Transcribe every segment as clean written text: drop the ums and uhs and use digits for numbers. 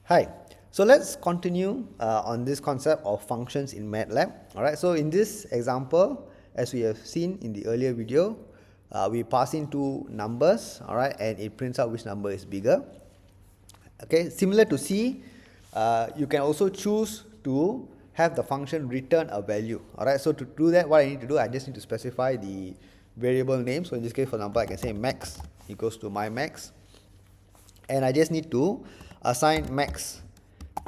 Hi, so let's continue on this concept of functions in MATLAB. Alright, so in this example, as we have seen in the earlier video, we pass in two numbers, alright, and it prints out which number is bigger. Okay, similar to C, you can also choose to have the function return a value. Alright, so to do that, what I need to do, I just need to specify the variable name. So in this case, for example, I can say max equals to my max, and I just need to assign max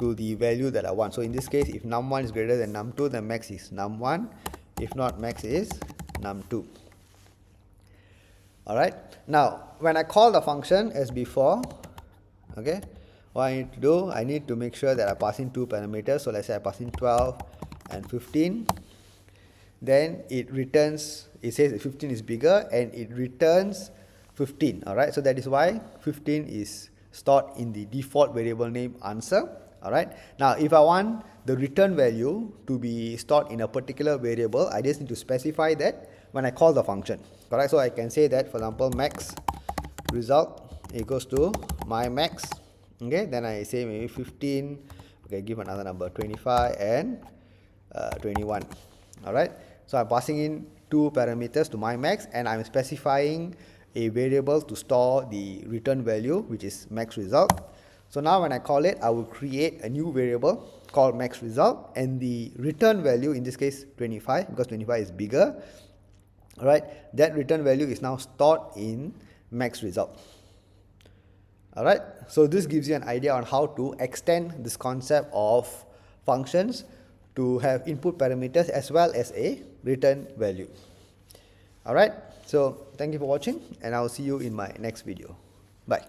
to the value that I want. So in this case, if num1 is greater than num2, then max is num1. If not, max is num2. Alright, now when I call the function as before, okay, what I need to do, I need to make sure that I pass in two parameters. So let's say I pass in 12 and 15. Then it returns, it says that 15 is bigger, and it returns 15. Alright, so that is why 15 is stored in the default variable name answer. Alright, now if I want the return value to be stored in a particular variable, I just need to specify that when I call the function. Correct, so I can say that, for example, max result equals to my max. Okay, then I say maybe 15, okay, give another number, 25 and 21. Alright, so I'm passing in two parameters to my max, and I'm specifying a variable to store the return value, which is max result. So now when I call it, I will create a new variable called max result, and the return value, in this case 25, because 25 is bigger. Alright, that return value is now stored in max result. Alright, so this gives you an idea on how to extend this concept of functions to have input parameters as well as a return value. Alright, so thank you for watching, and I'll see you in my next video. Bye.